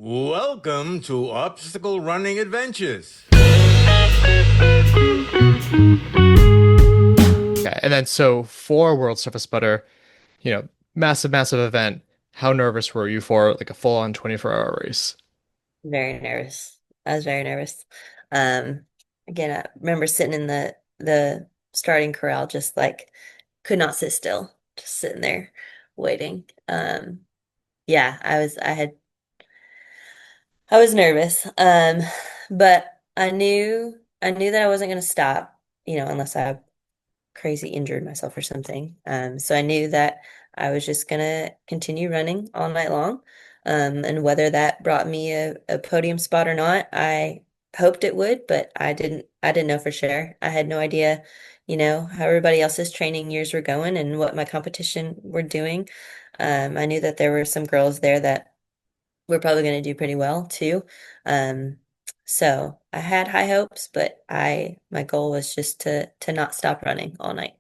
Welcome to Obstacle Running Adventures. Okay. And then so for World Surface Sputter, massive, massive event. How nervous were you for like a full-on 24-hour race? Very nervous. I was very nervous. Um, Again, I remember sitting in the starting corral, just like could not sit still, just sitting there waiting. Yeah, I was nervous. But I knew that I wasn't going to stop, unless I crazy injured myself or something. So I knew that I was just gonna continue running all night long. And whether that brought me a podium spot or not, I hoped it would, but I didn't know for sure. I had no idea, how everybody else's training years were going and what my competition were doing. I knew that there were some girls there that were probably going to do pretty well too. Um, so I had high hopes, but my goal was just to not stop running all night.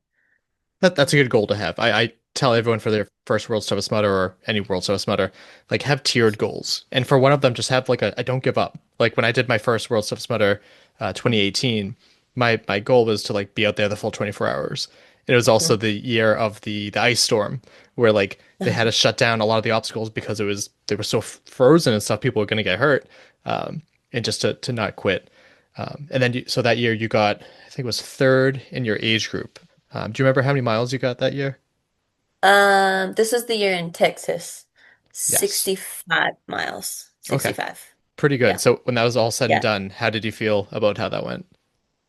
That's a good goal to have. I tell everyone for their first World Toughest Mudder or any World Toughest Mudder, like have tiered goals. And for one of them, just have like a don't give up. Like when I did my first World Toughest Mudder, 2018, my goal was to like be out there the full 24 hours. And it was also the year of the ice storm where like they had to shut down a lot of the obstacles because they were so frozen and stuff. People were going to get hurt, and just to not quit. And then so that year you got, I think it was third in your age group. Do you remember how many miles you got that year? This is the year in Texas. Yes. 65 miles. Okay. 65. Pretty good. Yeah. So when that was all said and Yeah. done, how did you feel about how that went?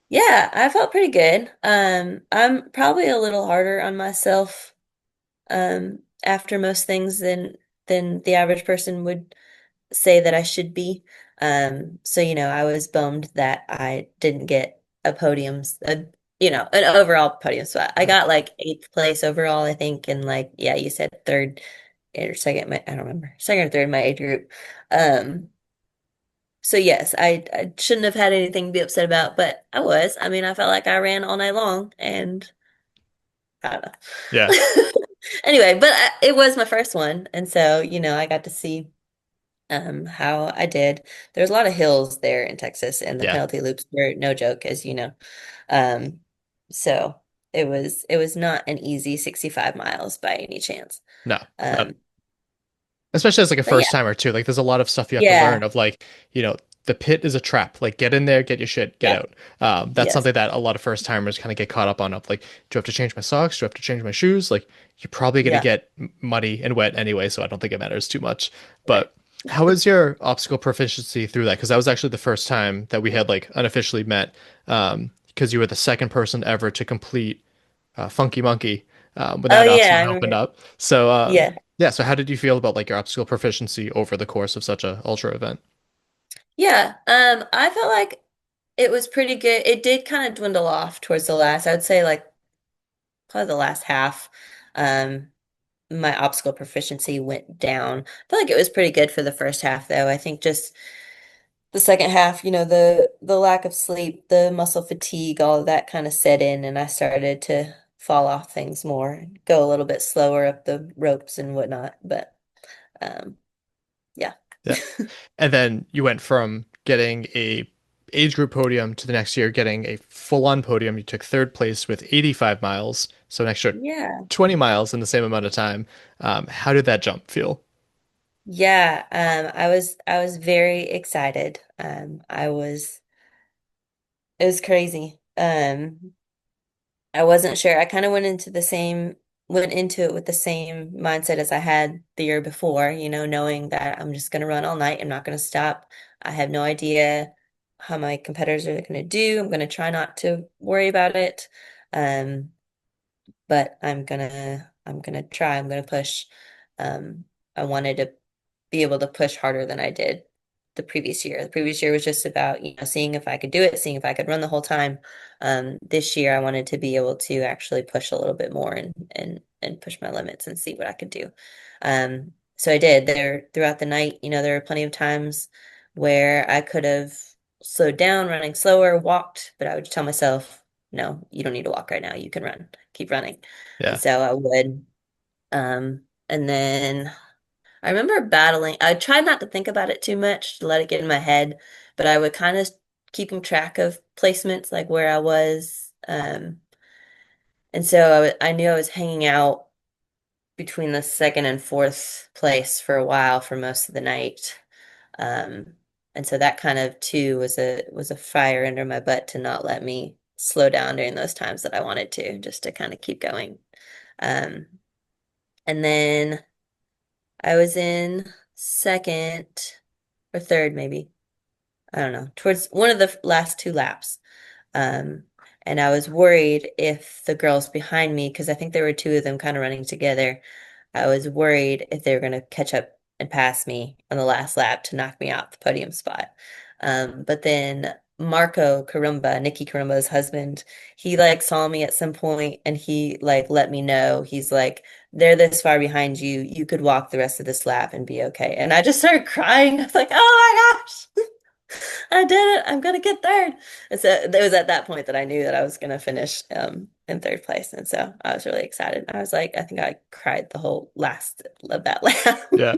Yeah, I felt pretty good. I'm probably a little harder on myself after most things than the average person would say that I should be. So I was bummed that I didn't get a an overall podium spot. I Right. got like eighth place overall, I think, and like yeah, you said third or second. I don't remember, second or third in my age group. Um, so yes, I shouldn't have had anything to be upset about, but I was. I mean, I felt like I ran all night long, and I don't Yeah. know. Anyway, but it was my first one, and so I got to see how I did. There's a lot of hills there in Texas, and the Yeah. penalty loops were no joke, as you know. Um, so it was not an easy 65 miles by any chance. No. Um, Especially as like a but first yeah, timer too. Like there's a lot of stuff you have to learn yeah, of like, the pit is a trap. Like get in there, get your shit, get yeah, out. That's yes, something that a lot of first timers kind of get caught up on of like, do I have to change my socks? Do I have to change my shoes? Like you're probably gonna yeah, get muddy and wet anyway, so I don't think it matters too much. right. But how was your obstacle proficiency through that? Because that was actually the first time that we had like unofficially met. Because you were the second person ever to complete Funky Monkey when Oh that yeah, I option opened remember. up. So Yeah, yeah, so how did you feel about like your obstacle proficiency over the course of such a ultra event? yeah. I felt like it was pretty good. It did kind of dwindle off towards the last. I would say like probably the last half. Um, my obstacle proficiency went down. I feel like it was pretty good for the first half though. I think just the second half, the lack of sleep, the muscle fatigue, all of that kind of set in, and I started to fall off things more, go a little bit slower up the ropes and whatnot. But um, yeah. Yeah. And then you went from getting a age group podium to the next year getting a full-on podium. You took third place with 85 miles, so an extra Yeah. 20 miles in the same amount of time. How did that jump feel? Yeah. I was very excited. It was crazy. I wasn't sure. I kind of went into it with the same mindset as I had the year before, knowing that I'm just going to run all night. I'm not going to stop. I have no idea how my competitors are going to do. I'm going to try not to worry about it. Um, but I'm gonna try. I'm gonna push. I wanted to be able to push harder than I did the previous year. The previous year was just about, seeing if I could do it, seeing if I could run the whole time. This year I wanted to be able to actually push a little bit more and push my limits and see what I could do. So I did there throughout the night. There were plenty of times where I could have slowed down, running slower, walked, but I would tell myself, no, you don't need to walk right now. You can run, keep running. And Yeah. so I would. And then I remember battling. I tried not to think about it too much, to let it get in my head, but I would kind of keeping track of placements, like where I was. And so I knew I was hanging out between the second and fourth place for a while for most of the night. Um, and so that kind of too was a fire under my butt to not let me slow down during those times that I wanted to, just to kind of keep going. Um, and then I was in second or third, maybe. I don't know, towards one of the last two laps. Um, and I was worried if the girls behind me, because I think there were two of them kind of running together, I was worried if they were going to catch up and pass me on the last lap to knock me off the podium spot. But then Marco Carumba, Nikki Carumba's husband, he like saw me at some point and he like let me know. He's like, they're this far behind you. You could walk the rest of this lap and be okay. And I just started crying. I was like, oh my gosh. I did it. I'm gonna get third. And so it was at that point that I knew that I was gonna finish in third place. And so I was really excited. I was like, I think I cried the whole last of that lap. Yeah.